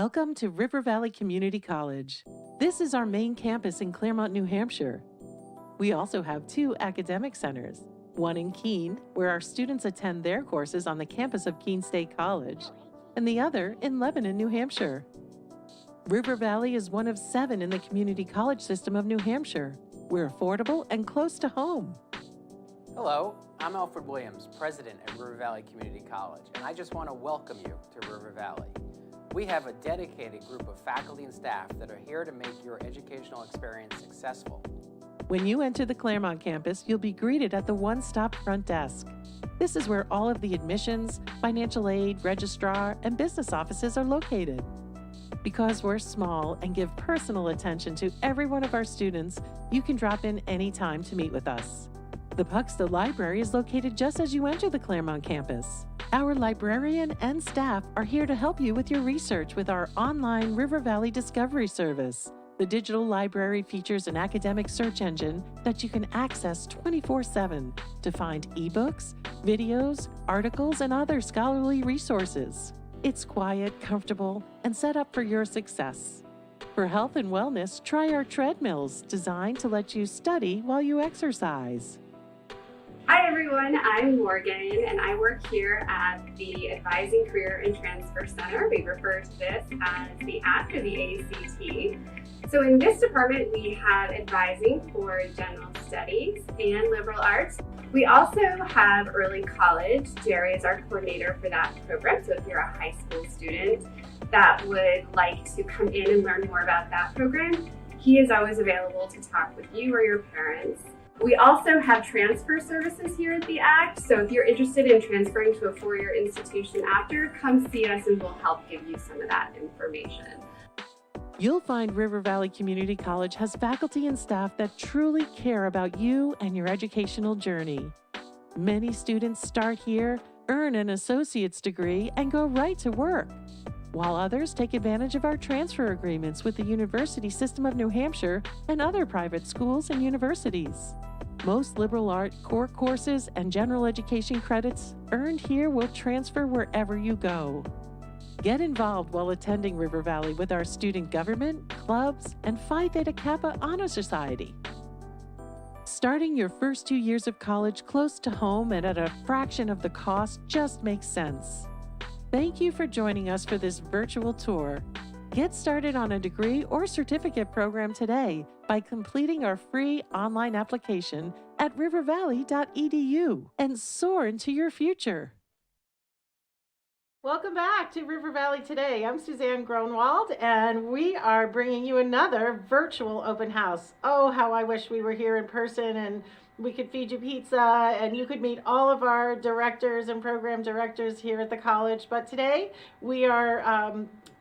Welcome to River Valley Community College. This is our main campus in Claremont, New Hampshire. We also have two academic centers, one in Keene, where our students attend their courses on the campus of Keene State College, and the other in Lebanon, New Hampshire. River Valley is one of 7 in the community college system of New Hampshire. We're affordable and close to home. Hello, I'm Alfred Williams, president at River Valley Community College, and I just want to welcome you to River Valley. We have a dedicated group of faculty and staff that are here to make your educational experience successful. When you enter the Claremont campus, you'll be greeted at the one-stop front desk. This is where all of the admissions, financial aid, registrar, and business offices are located. Because we're small and give personal attention to every one of our students, you can drop in anytime to meet with us. The Puxta Library is located just as you enter the Claremont campus. Our librarian and staff are here to help you with your research with our online River Valley Discovery Service. The digital library features an academic search engine that you can access 24/7 to find ebooks, videos, articles, and other scholarly resources. It's quiet, comfortable, and set up for your success. For health and wellness, try our treadmills designed to let you study while you exercise. Hi everyone, I'm Morgan and I work here at the Advising Career and Transfer Center. We refer to this as the ACT or the ACT. So in this department we have advising for general studies and liberal arts. We also have early college. Jerry is our coordinator for that program. So if you're a high school student that would like to come in and learn more about that program, he is always available to talk with you or your parents. We also have transfer services here at the ACT, so if you're interested in transferring to a four-year institution after, come see us and we'll help give you some of that information. You'll find River Valley Community College has faculty and staff that truly care about you and your educational journey. Many students start here, earn an associate's degree, and go right to work, while others take advantage of our transfer agreements with the University System of New Hampshire and other private schools and universities. Most liberal art core courses and general education credits earned here will transfer wherever you go. Get involved while attending River Valley with our student government, clubs, and Phi Theta Kappa Honor Society. Starting your first 2 years of college close to home and at a fraction of the cost just makes sense. Thank you for joining us for this virtual tour. Get started on a degree or certificate program today by completing our free online application at rivervalley.edu and soar into your future. Welcome back to River Valley Today. I'm Suzanne Gronwald, and we are bringing you another virtual open house. Oh, how I wish we were here in person and we could feed you pizza and you could meet all of our directors and program directors here at the college. But today we are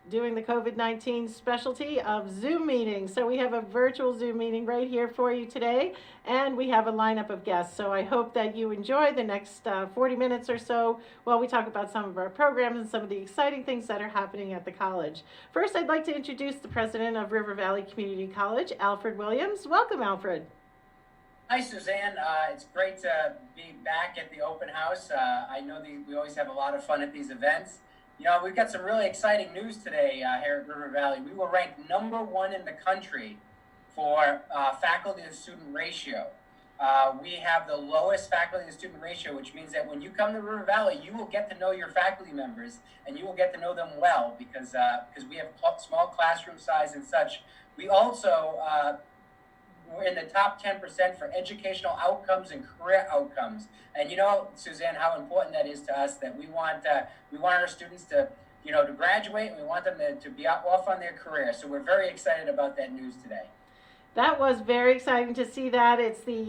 doing the COVID-19 specialty of Zoom meetings. So we have a virtual Zoom meeting right here for you today, and we have a lineup of guests. So I hope that you enjoy the next 40 minutes or so while we talk about some of our programs and some of the exciting things that are happening at the college. First, I'd like to introduce the president of River Valley Community College, Alfred Williams. Welcome, Alfred. Hi, Suzanne. It's great to be back at the open house. I know we always have a lot of fun at these events. You know, we've got some really exciting news today here at River Valley. We were ranked #1 in the country for faculty to student ratio. We have the lowest faculty to student ratio, which means that when you come to River Valley, you will get to know your faculty members and you will get to know them well because we have small classroom size and such. We also we're in the top 10% for educational outcomes and career outcomes. And you know, Suzanne, how important that is to us, that we want our students to, to graduate, and we want them to be off on their career. So we're very excited about that news today. That was very exciting to see that. It's the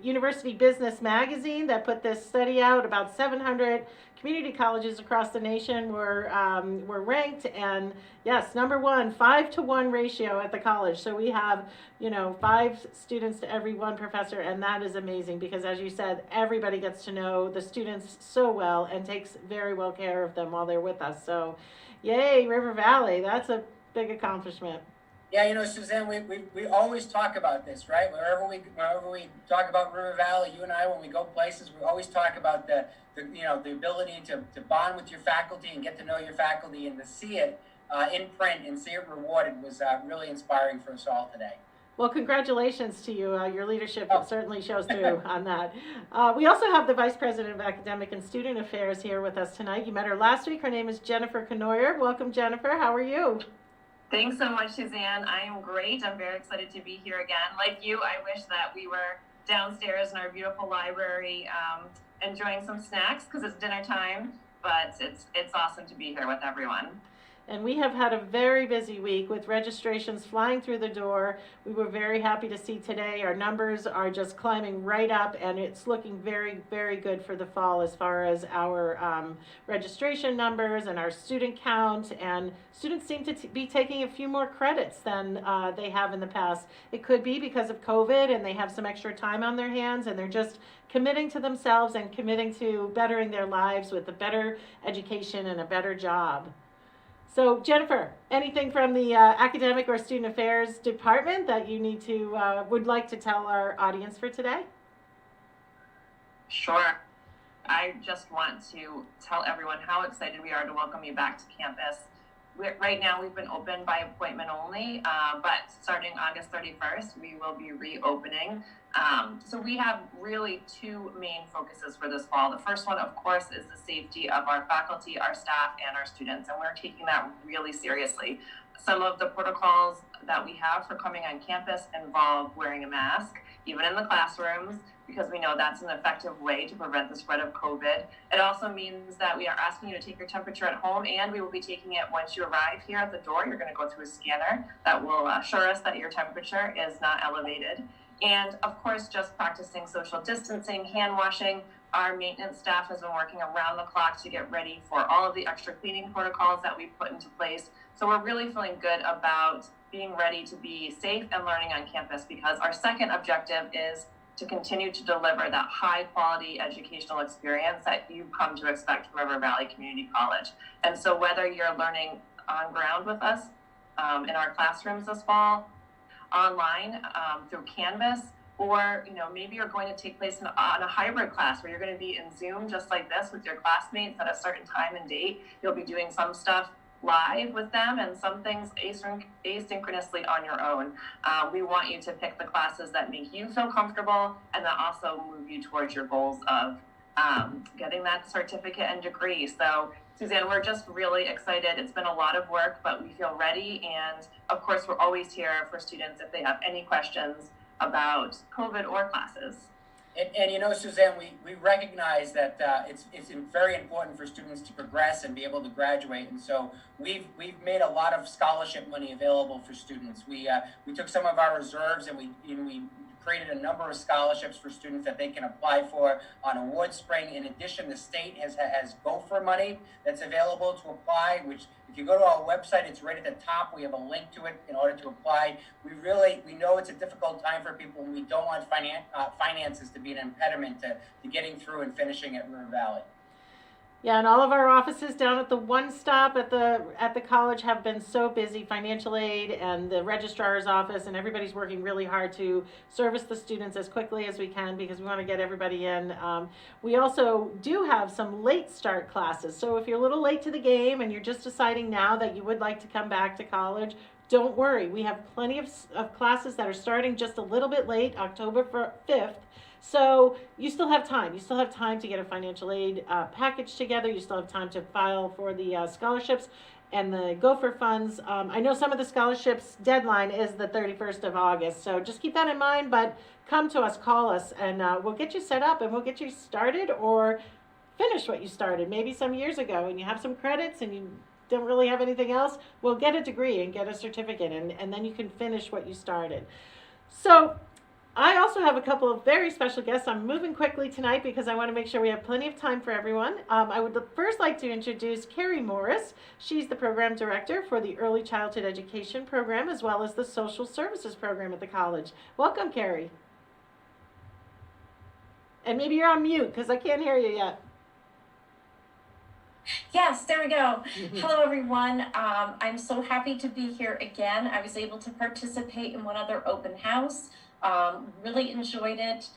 University Business Magazine that put this study out. About 700 community colleges across the nation were ranked, and yes, #1, 5-to-1 ratio at the college. So we have, 5 students to every 1 professor, and that is amazing because, as you said, everybody gets to know the students so well and takes very well care of them while they're with us. So, yay, River Valley! That's a big accomplishment. Yeah, Suzanne, we always talk about this, right? Wherever we talk about River Valley, you and I, when we go places, we always talk about the ability to bond with your faculty and get to know your faculty and to see it in print and see it rewarded was really inspiring for us all today. Well, congratulations to you. Your leadership certainly shows through on that. We also have the Vice President of Academic and Student Affairs here with us tonight. You met her last week. Her name is Jennifer Canoyer. Welcome, Jennifer. How are you? Thanks so much, Suzanne. I am great. I'm very excited to be here again. Like you, I wish that we were downstairs in our beautiful library enjoying some snacks because it's dinner time, but it's awesome to be here with everyone. And we have had a very busy week with registrations flying through the door. We were very happy to see today. Our numbers are just climbing right up, and it's looking very, very good for the fall as far as our registration numbers and our student count. And students seem to be taking a few more credits than they have in the past. It could be because of COVID and they have some extra time on their hands and they're just committing to themselves and committing to bettering their lives with a better education and a better job. So, Jennifer, anything from the Academic or Student Affairs Department that you need to, would like to tell our audience for today? Sure. I just want to tell everyone how excited we are to welcome you back to campus. Right now, we've been open by appointment only, but starting August 31st, we will be reopening. So we have really two main focuses for this fall. The first one, of course, is the safety of our faculty, our staff, and our students, and we're taking that really seriously. Some of the protocols that we have for coming on campus involve wearing a mask, even in the classrooms, because we know that's an effective way to prevent the spread of COVID. It also means that we are asking you to take your temperature at home, and we will be taking it once you arrive here at the door. You're going to go through a scanner that will assure us that your temperature is not elevated. And of course, just practicing social distancing, hand washing. Our maintenance staff has been working around the clock to get ready for all of the extra cleaning protocols that we've put into place. So we're really feeling good about being ready to be safe and learning on campus, because our second objective is to continue to deliver that high quality educational experience that you've come to expect from River Valley Community College. And so whether you're learning on ground with us in our classrooms this fall, online through Canvas, or maybe you're going to take place on a hybrid class where you're going to be in Zoom just like this with your classmates at a certain time and date. You'll be doing some stuff live with them and some things asynchronously on your own. We want you to pick the classes that make you feel comfortable and that also move you towards your goals of getting that certificate and degree. So Suzanne, we're just really excited. It's been a lot of work, but we feel ready. And of course, we're always here for students if they have any questions about COVID or classes. And Suzanne, we recognize that it's very important for students to progress and be able to graduate. And so we've made a lot of scholarship money available for students. We took some of our reserves and we created a number of scholarships for students that they can apply for on award spring. In addition, the state has Gopher money that's available to apply, which if you go to our website, it's right at the top. We have a link to it in order to apply. We know it's a difficult time for people, and we don't want finances to be an impediment to getting through and finishing at River Valley. Yeah, and all of our offices down at the One Stop at the college have been so busy. Financial aid and the registrar's office, and everybody's working really hard to service the students as quickly as we can because we want to get everybody in. We also do have some late start classes. So if you're a little late to the game and you're just deciding now that you would like to come back to college, don't worry. We have plenty of classes that are starting just a little bit late, October 5th. So you still have time. You still have time to get a financial aid package together. You still have time to file for the scholarships and the Gopher funds. I know some of the scholarships deadline is the 31st of August. So just keep that in mind, but come to us, call us, and we'll get you set up and we'll get you started or finish what you started maybe some years ago and you have some credits and you don't really have anything else. We'll get a degree and get a certificate and then you can finish what you started. So I also have a couple of very special guests. I'm moving quickly tonight because I want to make sure we have plenty of time for everyone. I would first like to introduce Carrie Morris. She's the program director for the Early Childhood Education program as well as the Social Services program at the college. Welcome, Carrie. And maybe you're on mute because I can't hear you yet. Yes, there we go. Hello, everyone. I'm so happy to be here again. I was able to participate in one other open house. Really enjoyed it.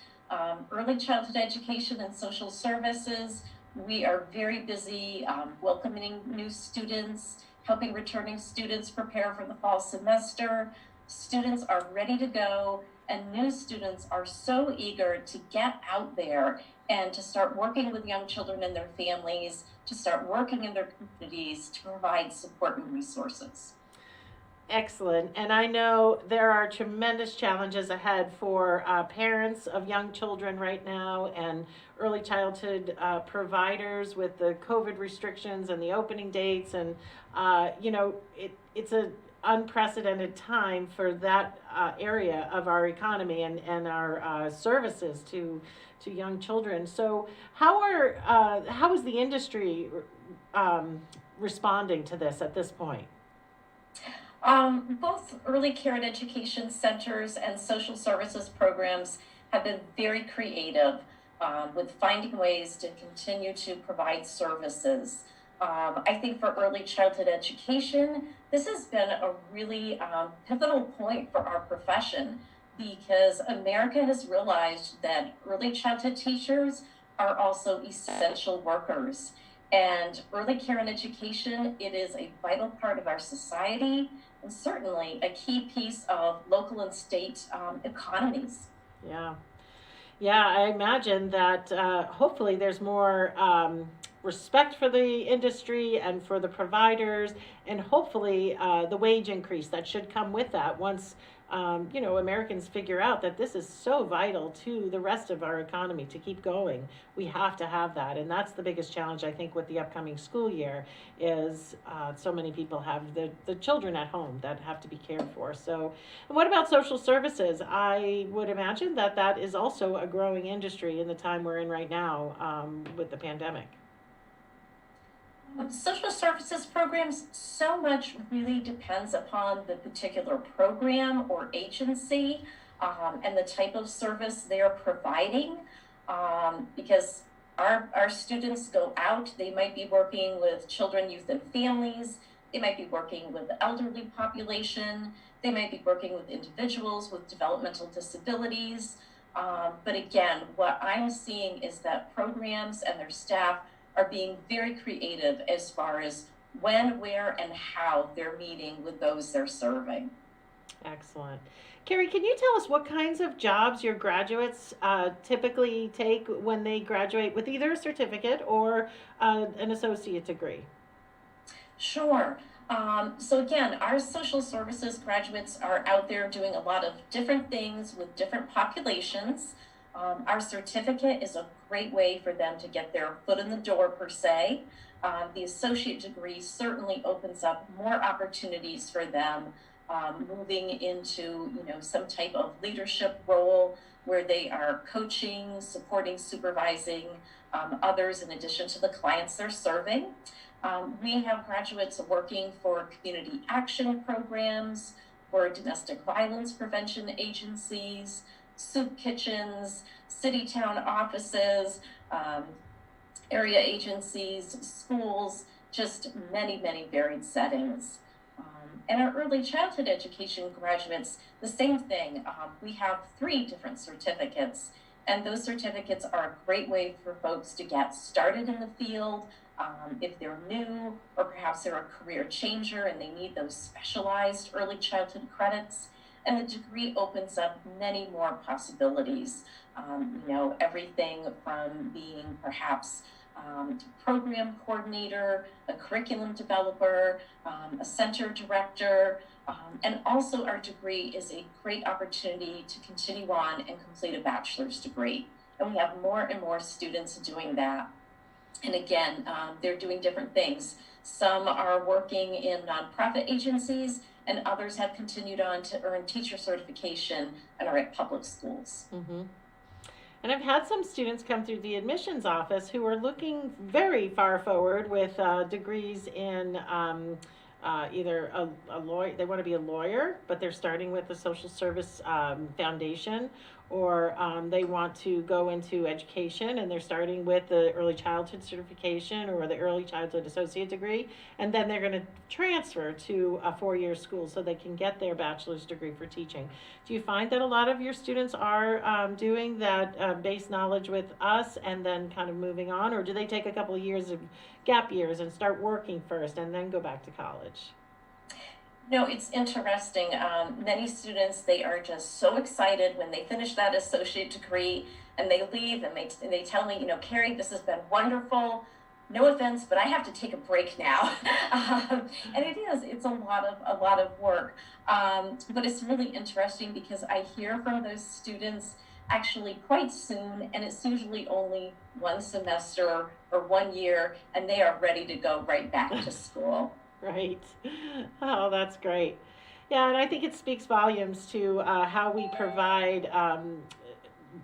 Early childhood education and social services. We are very busy welcoming new students, helping returning students prepare for the fall semester. Students are ready to go, and new students are so eager to get out there and to start working with young children and their families, to start working in their communities to provide support and resources. Excellent. And I know there are tremendous challenges ahead for parents of young children right now and early childhood providers with the COVID restrictions and the opening dates. And, it's an unprecedented time for that area of our economy and our services to young children. So how is the industry responding to this at this point? Both early care and education centers and social services programs have been very creative with finding ways to continue to provide services. I think for early childhood education, this has been a really pivotal point for our profession because America has realized that early childhood teachers are also essential workers. And early care and education, it is a vital part of our society and certainly a key piece of local and state economies. Yeah. Yeah, I imagine that hopefully there's more respect for the industry and for the providers, and hopefully the wage increase that should come with that once Americans figure out that this is so vital to the rest of our economy to keep going. We have to have that, and that's the biggest challenge I think with the upcoming school year is so many people have the children at home that have to be cared for. So, and what about social services? I would imagine that is also a growing industry in the time we're in right now with the pandemic. Social services programs, so much really depends upon the particular program or agency and the type of service they're providing because our students go out, they might be working with children, youth, and families, they might be working with the elderly population, they might be working with individuals with developmental disabilities. But again, what I'm seeing is that programs and their staff are being very creative as far as when, where, and how they're meeting with those they're serving. Excellent. Carrie, can you tell us what kinds of jobs your graduates typically take when they graduate with either a certificate or an associate degree? Sure. So again, our social services graduates are out there doing a lot of different things with different populations. Our certificate is a great way for them to get their foot in the door per se. The associate degree certainly opens up more opportunities for them moving into some type of leadership role where they are coaching, supporting, supervising others in addition to the clients they're serving. We have graduates working for community action programs, for domestic violence prevention agencies, soup kitchens, city town offices, area agencies, schools, just many, many varied settings. And our early childhood education graduates, the same thing. We have 3 different certificates, and those certificates are a great way for folks to get started in the field. If they're new, or perhaps they're a career changer and they need those specialized early childhood credits. And the degree opens up many more possibilities. Everything from being perhaps program coordinator, a curriculum developer, a center director, and also our degree is a great opportunity to continue on and complete a bachelor's degree. And we have more and more students doing that. And again, they're doing different things. Some are working in nonprofit agencies, and others have continued on to earn teacher certification and are at public schools. Mm-hmm. And I've had some students come through the admissions office who are looking very far forward with degrees in either a lawyer, they want to be a lawyer, but they're starting with the social service foundation, or they want to go into education and they're starting with the early childhood certification or the early childhood associate degree, and then they're going to transfer to a 4-year school so they can get their bachelor's degree for teaching. Do you find that a lot of your students are doing that base knowledge with us and then kind of moving on, or do they take a couple of years of gap years and start working first and then go back to college? No, it's interesting. Many students, they are just so excited when they finish that associate degree and they leave and they tell me, Carrie, this has been wonderful. No offense, but I have to take a break now. And it's a lot of work. But it's really interesting because I hear from those students actually quite soon, and it's usually only one semester or 1 year, and they are ready to go right back to school. Right. Oh, that's great. Yeah, and I think it speaks volumes to how we provide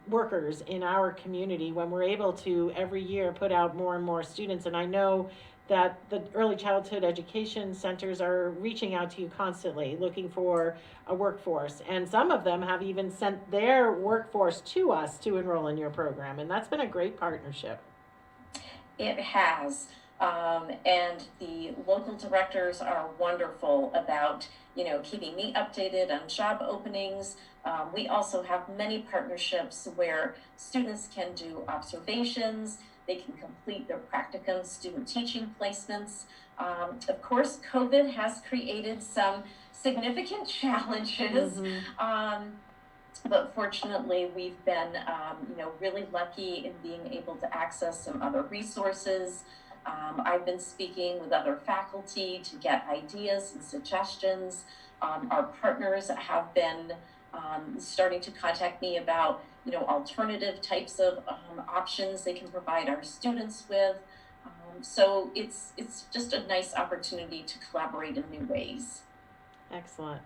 workers in our community when we're able to every year put out more and more students. And I know that the early childhood education centers are reaching out to you constantly looking for a workforce. And some of them have even sent their workforce to us to enroll in your program. And that's been a great partnership. It has. And the local directors are wonderful about, keeping me updated on job openings. We also have many partnerships where students can do observations, they can complete their practicum student teaching placements. Of course, COVID has created some significant challenges. But fortunately, we've been, really lucky in being able to access some other resources. I've been speaking with other faculty to get ideas and suggestions. Our partners have been starting to contact me about, alternative types of options they can provide our students with. So it's just a nice opportunity to collaborate in new ways. Excellent.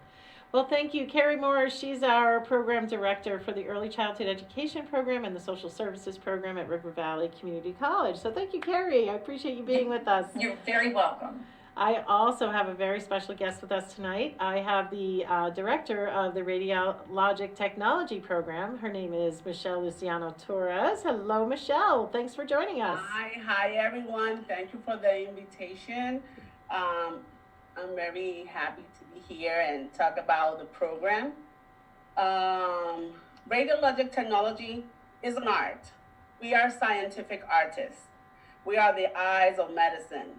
Well, thank you, Carrie Morris. She's our program director for the Early Childhood Education Program and the Social Services Program at River Valley Community College. So thank you, Carrie. I appreciate you being with us. You're very welcome. I also have a very special guest with us tonight. I have the director of the Radiologic Technology Program. Her name is Michelle Luciano Torres. Hello, Michelle. Thanks for joining us. Hi, everyone. Thank you for the invitation. I'm very happy to be here and talk about the program. Radiologic technology is an art. We are scientific artists. We are the eyes of medicine.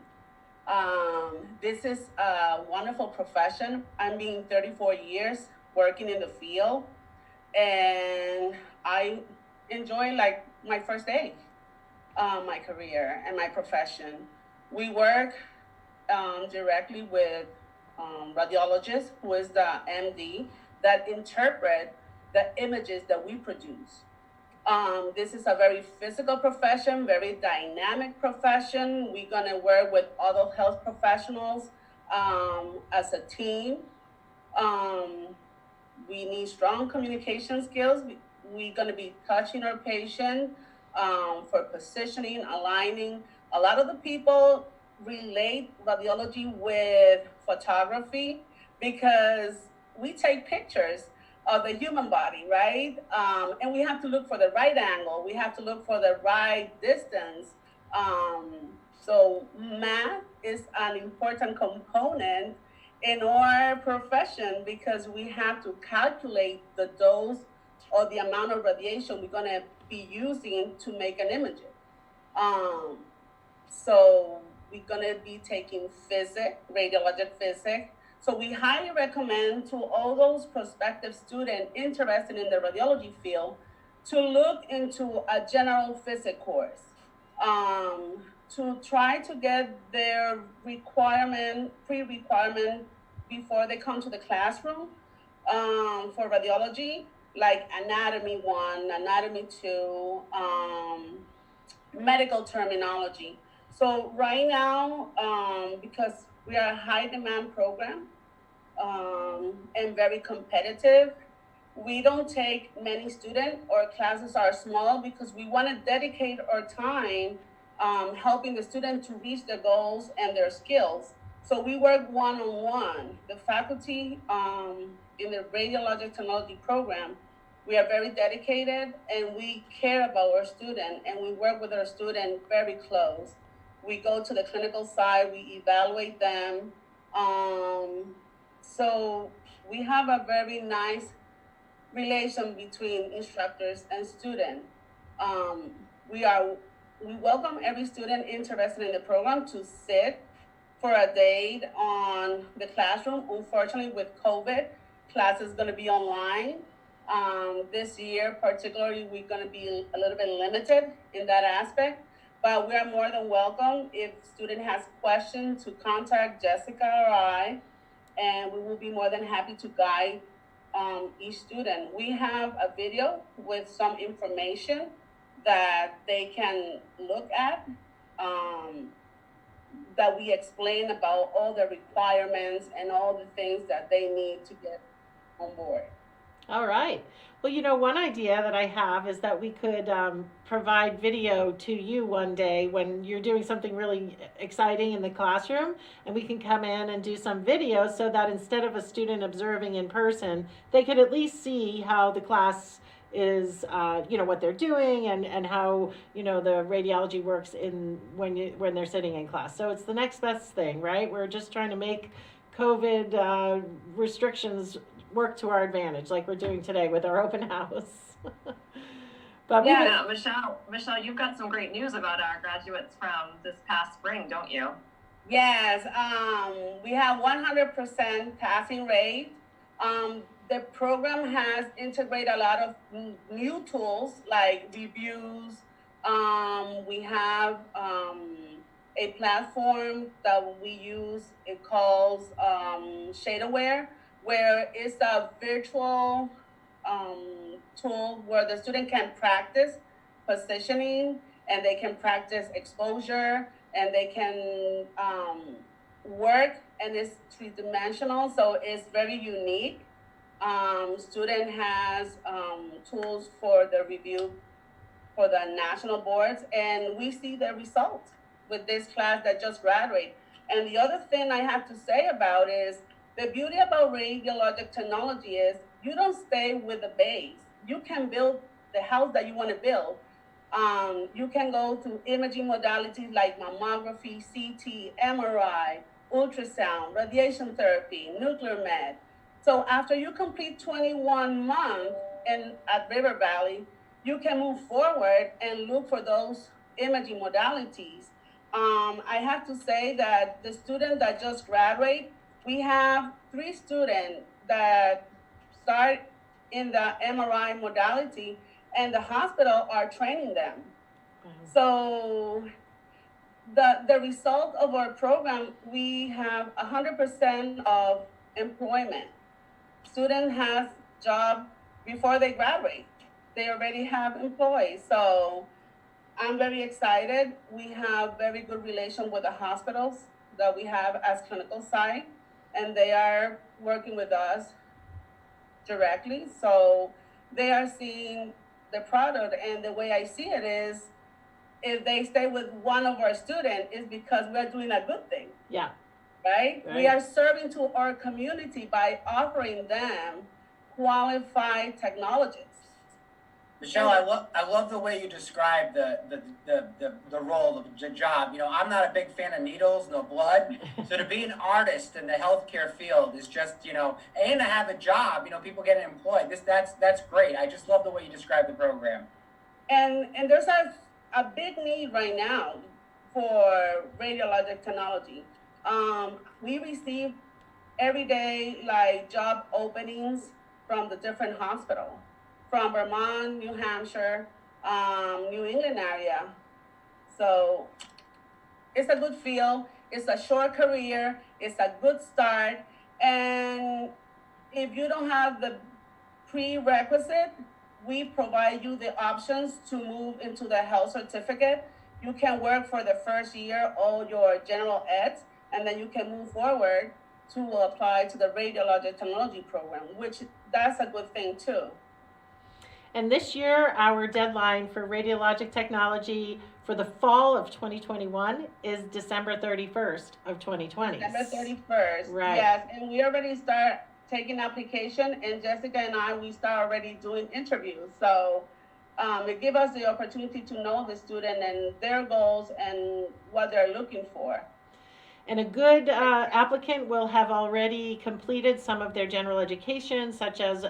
This is a wonderful profession. I'm being 34 years working in the field, and I enjoy like my first day, my career and my profession. We work directly with radiologists, who is the MD, that interpret the images that we produce. This is a very physical profession, very dynamic profession. We're gonna work with other health professionals as a team. We need strong communication skills. We're gonna be touching our patient for positioning, aligning. A lot of the people relate radiology with photography because we take pictures of the human body, right? And we have to look for the right angle. We have to look for the right distance. So math is an important component in our profession because we have to calculate the dose or the amount of radiation we're gonna be using to make an image. So we're gonna be taking physics, radiologic physics. So we highly recommend to all those prospective students interested in the radiology field to look into a general physics course, to try to get their pre-requirement before they come to the classroom for radiology, like anatomy 1, anatomy 2, medical terminology. So right now, because we are a high demand program and very competitive, we don't take many students. Our classes are small because we want to dedicate our time helping the student to reach their goals and their skills. So we work one-on-one. The faculty in the Radiologic Technology Program, We are very dedicated and we care about our student and we work with our student very close. We go to the clinical side, we evaluate them. So we have a very nice relation between instructors and student. We welcome every student interested in the program to sit for a day on the classroom. Unfortunately, with COVID, class is going to be online. This year, particularly, we're going to be a little bit limited in that aspect, but we are more than welcome if student has questions to contact Jessica or I, and we will be more than happy to guide each student. We have a video with some information that they can look at, that we explain about all the requirements and all the things that they need to get on board. All right. Well, you know, one idea that I have is that we could provide video to you one day when you're doing something really exciting in the classroom, and we can come in and do some video so that instead of a student observing in person, they could at least see how the class is, you know, what they're doing and how, you know, the radiology works when they're sitting in class. So it's the next best thing, right? We're just trying to make COVID restrictions work to our advantage, like we're doing today with our open house. But yeah, Michelle, you've got some great news about our graduates from this past spring, don't you? Yes, we have 100% passing rate. The program has integrated a lot of new tools like reviews. We have a platform that we use. It calls ShadeAware, where it's a virtual tool where the student can practice positioning and they can practice exposure and they can work, and it's three-dimensional, so it's very unique. Student has tools for the review for the national boards, and we see the results with this class that just graduated. And the other thing I have to say about is the beauty about radiologic technology is you don't stay with the base. You can build the house that you want to build. You can go to imaging modalities like mammography, CT, MRI, ultrasound, radiation therapy, nuclear med. So after you complete 21 months at River Valley, you can move forward and look for those imaging modalities. I have to say that the student that just graduated, we have 3 students that start in the MRI modality, and the hospital are training them. Mm-hmm. So the result of our program, we have 100% of employment. Student has job before they graduate. They already have employees. So I'm very excited. We have very good relation with the hospitals that we have as clinical site, and they are working with us directly. So they are seeing the product, and the way I see it is, if they stay with one of our students, is because we're doing a good thing. Yeah. Right? We are serving to our community by offering them qualified technologists. Michelle, I love the way you describe the role, the job. You know, I'm not a big fan of needles, no blood. So to be an artist in the healthcare field is just, you know, and to have a job, you know, people getting employed. That's great. I just love the way you describe the program. And there's a big need right now for radiologic technology. We receive every day like job openings from the different hospitals, from Vermont, New Hampshire, New England area. So it's a good field, it's a short career, it's a good start. And if you don't have the prerequisite, we provide you the options to move into the health certificate. You can work for the first year all your general eds, and then you can move forward to apply to the radiologic technology program, which that's a good thing too. And this year, our deadline for radiologic technology for the fall of 2021 is December 31st of 2020. December 31st, right. Yes, and we already start taking application, and Jessica and we start already doing interviews. So it gives us the opportunity to know the student and their goals and what they're looking for. And a good applicant will have already completed some of their general education, such as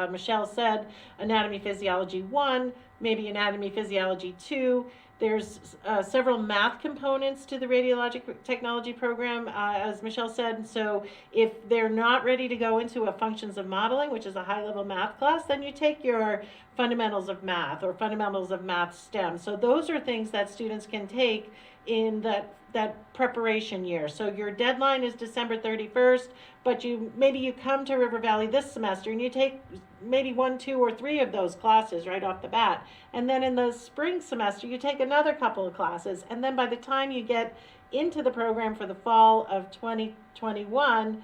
Michelle said, Anatomy Physiology 1, maybe Anatomy Physiology 2. There's several math components to the Radiologic Technology program, as Michelle said. So if they're not ready to go into a Functions of Modeling, which is a high-level math class, then you take your Fundamentals of Math or Fundamentals of Math STEM. So those are things that students can take in that preparation year. So your deadline is December 31st, but maybe you come to River Valley this semester and you take maybe 1, 2, or 3 of those classes right off the bat. And then in the spring semester, you take another couple of classes. And then by the time you get into the program for the fall of 2021,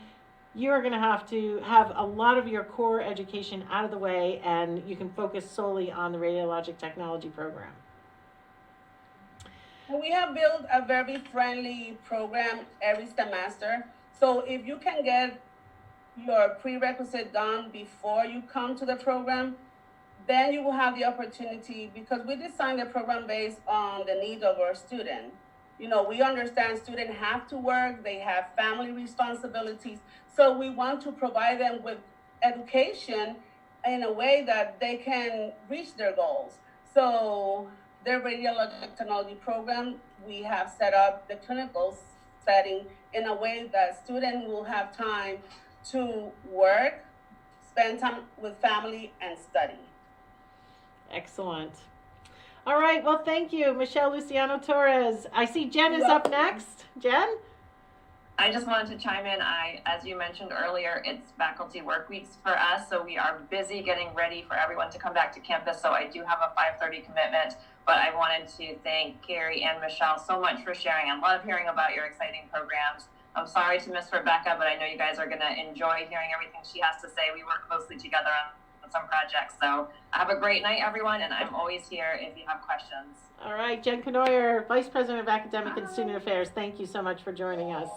you're going to have a lot of your core education out of the way, and you can focus solely on the Radiologic Technology program. We have built a very friendly program every semester. So if you can get your prerequisite done before you come to the program, then you will have the opportunity, because we designed the program based on the needs of our student. You know, we understand students have to work, they have family responsibilities. So we want to provide them with education in a way that they can reach their goals. So the Radiologic Technology program, we have set up the clinical setting in a way that students will have time to work, spend time with family, and study. Excellent. All right, well, thank you, Michelle Luciano Torres. I see Jen is up next. Jen? I just wanted to chime in. As you mentioned earlier, it's faculty work weeks for us, so we are busy getting ready for everyone to come back to campus. So I do have a 5:30 commitment, but I wanted to thank Carrie and Michelle so much for sharing. I love hearing about your exciting programs. I'm sorry to miss Rebecca, but I know you guys are going to enjoy hearing everything she has to say. We work closely together on some projects. So have a great night, everyone, and I'm always here if you have questions. All right, Jen Knoyer, Vice President of Academic and Student Affairs, thank you so much for joining us.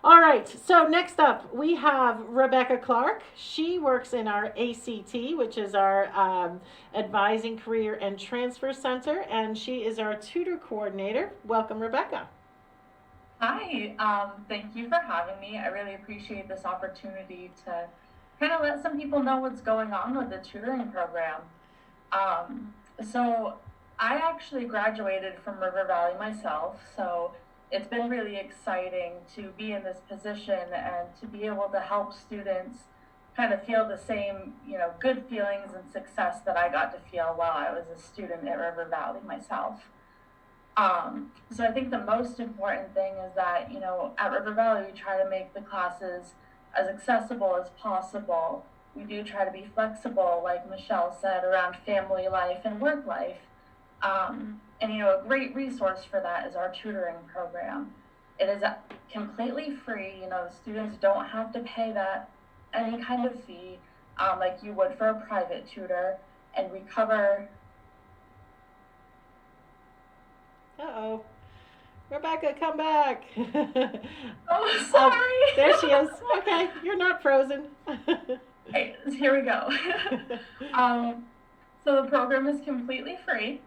All right, so next up we have Rebecca Clark. She works in our ACT, which is our Advising Career and Transfer Center, and she is our tutor coordinator. Welcome, Rebecca. Hi, thank you for having me. I really appreciate this opportunity to kind of let some people know what's going on with the tutoring program. So I actually graduated from River Valley myself, so it's been really exciting to be in this position and to be able to help students kind of feel the same, good feelings and success that I got to feel while I was a student at River Valley myself. So I think the most important thing is that, at River Valley, we try to make the classes as accessible as possible. We do try to be flexible, like Michelle said, around family life and work life. And a great resource for that is our tutoring program. It is completely free. The students don't have to pay that any kind of fee like you would for a private tutor. And we cover... Uh-oh. Rebecca, come back. Oh, sorry. There she is. Okay, you're not frozen. Okay, here we go. So the program is completely free.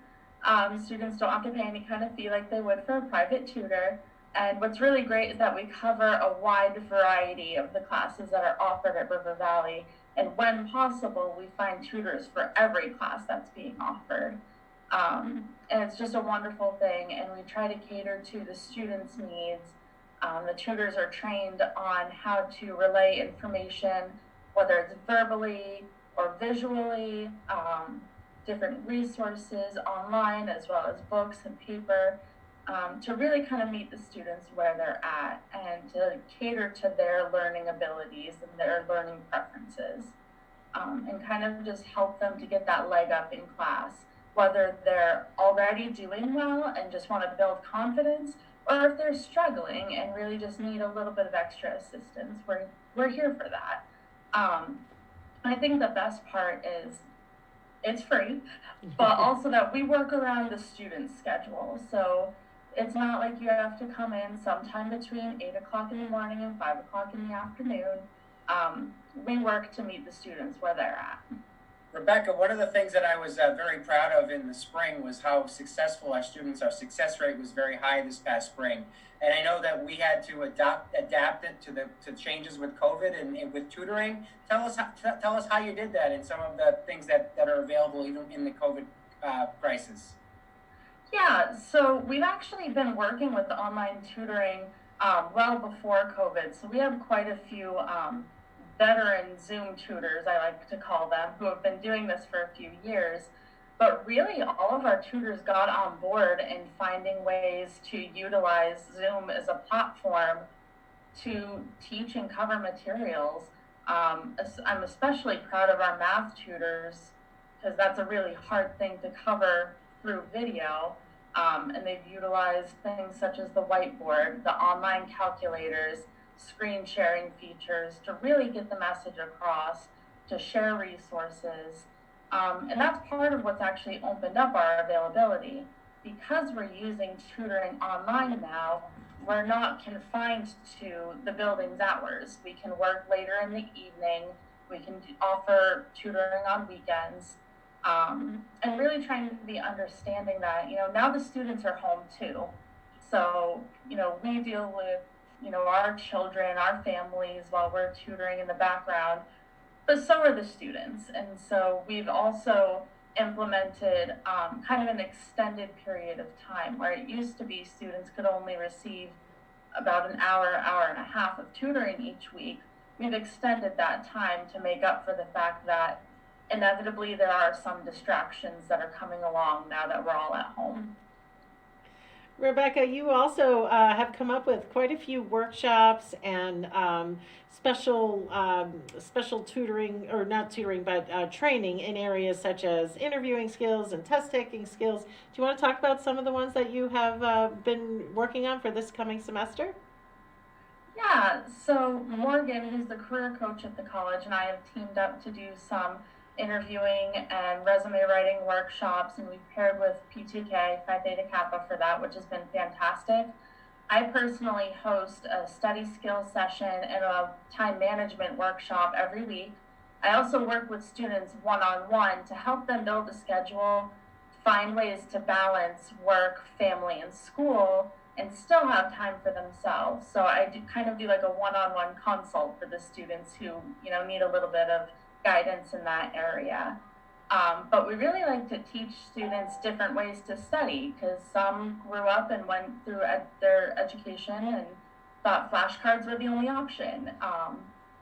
Students don't have to pay any kind of fee like they would for a private tutor. And what's really great is that we cover a wide variety of the classes that are offered at River Valley. And when possible, we find tutors for every class that's being offered. And it's just a wonderful thing, and we try to cater to the students' needs. The tutors are trained on how to relay information, whether it's verbally or visually, different resources online, as well as books and paper, to really kind of meet the students where they're at and to cater to their learning abilities and their learning preferences, and kind of just help them to get that leg up in class, whether they're already doing well and just want to build confidence, or if they're struggling and really just need a little bit of extra assistance. We're here for that. I think the best part is it's free, but also that we work around the student's schedule. So it's not like you have to come in sometime between 8 o'clock in the morning and 5 o'clock in the afternoon. we work to meet the students where they're at. Rebecca, one of the things that I was very proud of in the spring was how successful our students, our success rate was very high this past spring. And I know that we had to adapt it to changes with COVID and with tutoring. Tell us how you did that and some of the things that are available even in the COVID crisis. Yeah, so we've actually been working with online tutoring well before COVID. So we have quite a few veteran Zoom tutors, I like to call them, who have been doing this for a few years. But really, all of our tutors got on board in finding ways to utilize Zoom as a platform to teach and cover materials. I'm especially proud of our math tutors because that's a really hard thing to cover through video. And they've utilized things such as the whiteboard, the online calculators, screen sharing features to really get the message across, to share resources. And that's part of what's actually opened up our availability. Because we're using tutoring online now, we're not confined to the building's hours. We can work later in the evening. We can offer tutoring on weekends. And really trying to be understanding that, now the students are home too. So, we deal with, our children, our families while we're tutoring in the background, but so are the students. And so we've also implemented kind of an extended period of time where it used to be students could only receive about an hour, hour and a half of tutoring each week. We've extended that time to make up for the fact that inevitably there are some distractions that are coming along now that we're all at home. Rebecca, you also have come up with quite a few workshops and special tutoring, or not tutoring, but training in areas such as interviewing skills and test taking skills. Do you want to talk about some of the ones that you have been working on for this coming semester? Yeah, so Morgan, who's the career coach at the college, and I have teamed up to do some interviewing and resume writing workshops, and we've paired with PTK, Phi Theta Kappa, for that, which has been fantastic. I personally host a study skills session and a time management workshop every week. I also work with students one-on-one to help them build a schedule, find ways to balance work, family, and school, and still have time for themselves. So I do like a one-on-one consult for the students who, need a little bit of guidance in that area. But we really like to teach students different ways to study, because some grew up and went through their education and thought flashcards were the only option.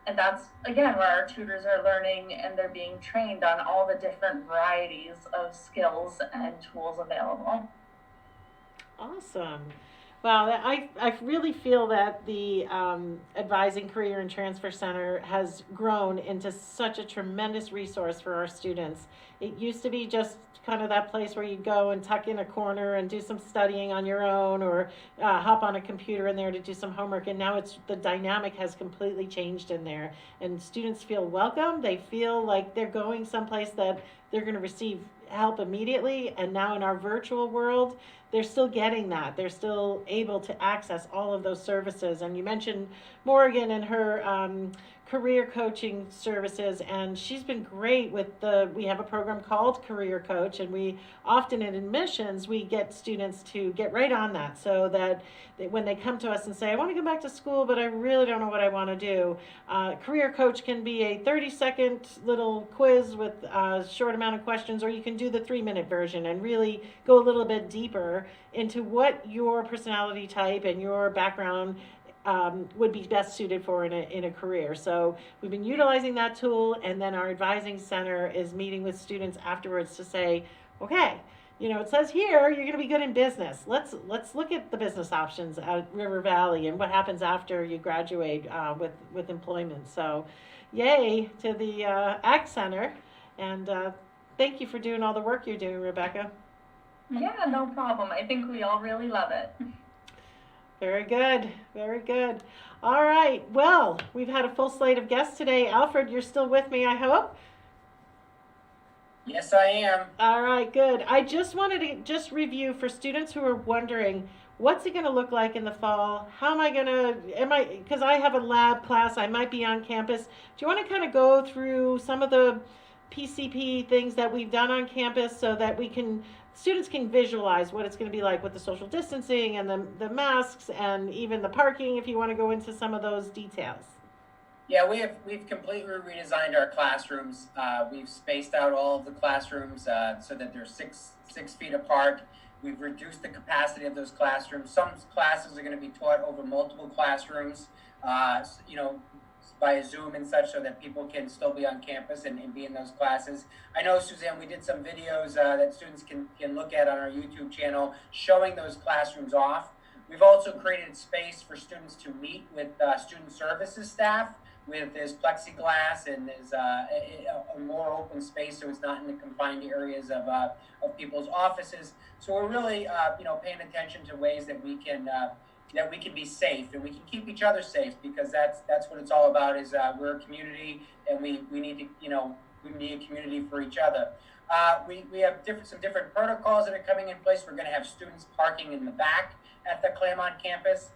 And that's, again, where our tutors are learning and they're being trained on all the different varieties of skills and tools available. Awesome. Well, I really feel that the Advising Career and Transfer Center has grown into such a tremendous resource for our students. It used to be just kind of that place where you go and tuck in a corner and do some studying on your own, or hop on a computer in there to do some homework. And now the dynamic has completely changed in there. And students feel welcome. They feel like they're going someplace that they're going to receive help immediately. And now in our virtual world, they're still getting that. They're still able to access all of those services. And you mentioned Morgan and her career coaching services, and she's been great with we have a program called Career Coach, and we often in admissions, we get students to get right on that, so that when they come to us and say, I want to go back to school, but I really don't know what I want to do, Career Coach can be a 30-second little quiz with a short amount of questions, or you can do the 3-minute version and really go a little bit deeper into what your personality type and your background would be best suited for in a career. So we've been utilizing that tool, and then our advising center is meeting with students afterwards to say, okay, it says here you're going to be good in business. Let's look at the business options at River Valley and what happens after you graduate with employment. So yay to the ACT Center, and thank you for doing all the work you're doing, Rebecca. Yeah, no problem. I think we all really love it. Very good. Very good. All right. Well, we've had a full slate of guests today. Alfred, you're still with me, I hope? Yes, I am. All right, good. I just wanted to review for students who are wondering, what's it going to look like in the fall? How am I going to, because I have a lab class, I might be on campus. Do you want to kind of go through some of the PCP things that we've done on campus so that students can visualize what it's going to be like with the social distancing and the masks and even the parking, if you want to go into some of those details? Yeah, we've completely redesigned our classrooms. We've spaced out all of the classrooms so that they're six feet apart. We've reduced the capacity of those classrooms. Some classes are going to be taught over multiple classrooms, via Zoom and such, so that people can still be on campus and be in those classes. I know, Suzanne, we did some videos that students can look at on our YouTube channel showing those classrooms off. We've also created space for students to meet with student services staff. There's plexiglass and there's a more open space, so it's not in the confined areas of people's offices. So we're really paying attention to ways that we can be safe and we can keep each other safe, because that's what it's all about. Is we're a community and we need to we need a community for each other. We have some different protocols that are coming in place. We're going to have students parking in the back at the Claremont campus.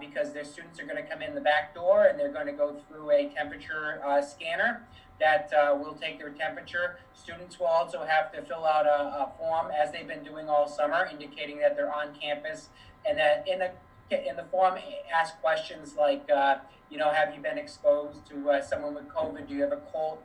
Because their students are going to come in the back door and they're going to go through a temperature scanner that will take their temperature. Students will also have to fill out a form, as they've been doing all summer, indicating that they're on campus, and that in the form ask questions like, have you been exposed to someone with COVID? Do you have a cold?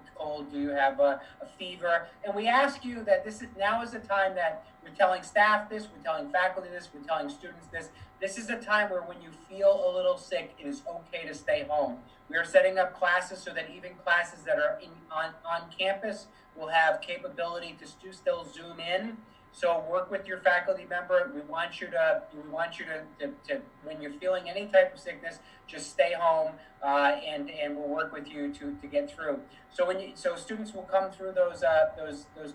Do you have a fever? And we ask you that now is the time that we're telling staff this, we're telling faculty this, we're telling students this. This is a time where when you feel a little sick, it is okay to stay home. We are setting up classes so that even classes that are on campus will have capability to still Zoom in. So work with your faculty member. We want you to when you're feeling any type of sickness, just stay home, and we'll work with you to get through. So students will come through those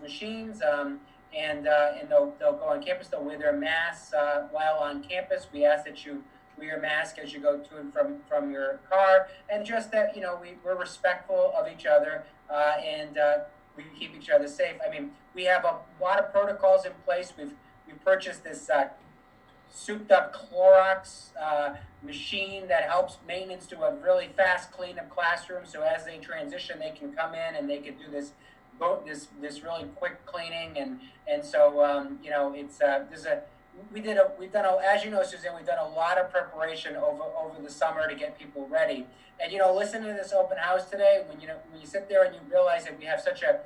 machines, and they'll go on campus. They'll wear their masks while on campus. We ask that you wear your mask as you go to and from your car, and just that we're respectful of each other, and we can keep each other safe. I mean, we have a lot of protocols in place. We've purchased this souped up Clorox machine that helps maintenance do a really fast cleanup classroom. So as they transition, they can come in and they can do this really quick cleaning, and so it's as you know, Suzanne, we've done a lot of preparation over the summer to get people ready. And listen to this open house today. When you sit there and you realize that we have such a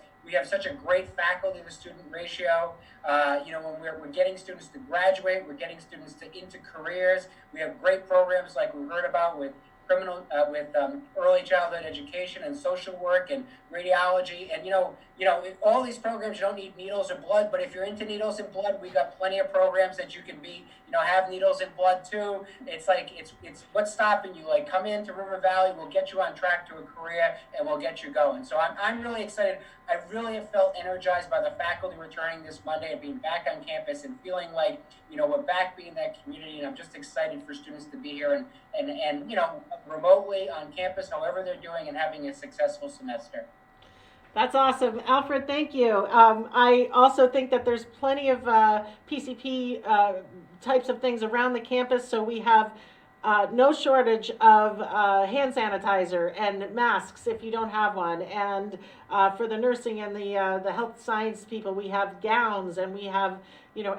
great faculty to student ratio. When we're getting students to graduate, we're getting students into careers. We have great programs like we heard about with early childhood education and social work and radiology, and all these programs, you don't need needles or blood, but if you're into needles and blood, we got plenty of programs that you can have needles and blood too. It's what's stopping you? Like, come into River Valley, we'll get you on track to a career and we'll get you going. So I'm really excited. I really have felt energized by the faculty returning this Monday and being back on campus and feeling like we're back being that community, and I'm just excited for students to be here and remotely on campus, however they're doing, and having a successful semester. That's awesome. Alfred, thank you. I also think that there's plenty of PCP types of things around the campus, so we have no shortage of hand sanitizer and masks if you don't have one. And for the nursing and the health science people, we have gowns, and we have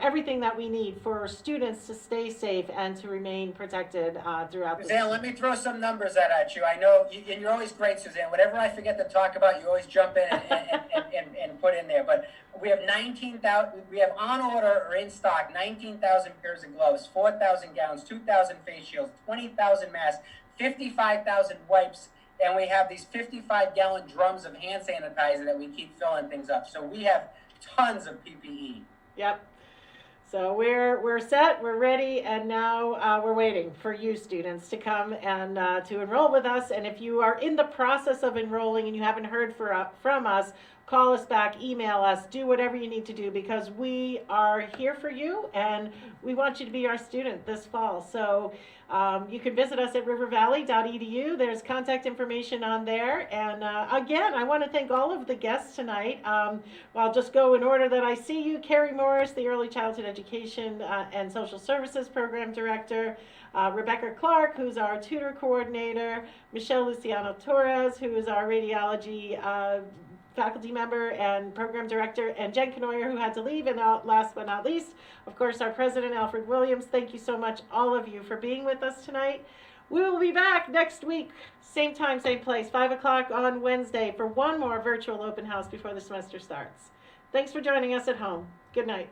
everything that we need for students to stay safe and to remain protected throughout the Suzanne, let me throw some numbers at you. I know, and you're always great, Suzanne. Whatever I forget to talk about, you always jump in and put in there. But we have 19,000. We have on order or in stock 19,000 pairs of gloves, 4,000 gowns, 2,000 face shields, 20,000 masks, 55,000 wipes, and we have these 55-gallon drums of hand sanitizer that we keep filling things up. So we have tons of PPE. Yep. So we're set, we're ready, and now we're waiting for you students to come and to enroll with us. And if you are in the process of enrolling and you haven't heard from us, call us back, email us, do whatever you need to do, because we are here for you and we want you to be our student this fall. So you can visit us at rivervalley.edu. There's contact information on there. And again, I want to thank all of the guests tonight. I'll just go in order that I see you. Carrie Morris, the Early Childhood Education and Social Services Program Director. Rebecca Clark, who's our tutor coordinator. Michelle Luciano Torres, who is our radiology faculty member and program director, and Jen Canoyer, who had to leave, and last but not least, of course, our president, Alfred Williams. Thank you so much, all of you, for being with us tonight. We will be back next week, same time, same place, 5 o'clock on Wednesday, for one more virtual open house before the semester starts. Thanks for joining us at home. Good night.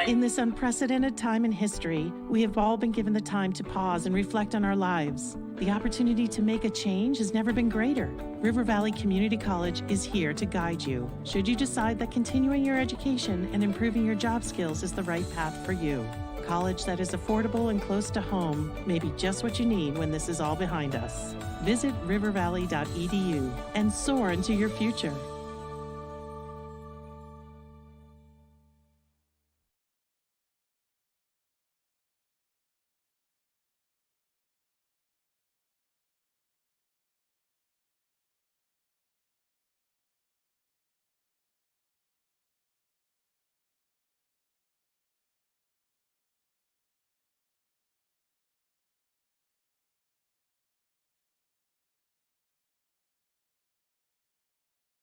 In this unprecedented time in history, we have all been given the time to pause and reflect on our lives. The opportunity to make a change has never been greater. River Valley Community College is here to guide you, should you decide that continuing your education and improving your job skills is the right path for you. College that is affordable and close to home may be just what you need when this is all behind us. Visit rivervalley.edu and soar into your future.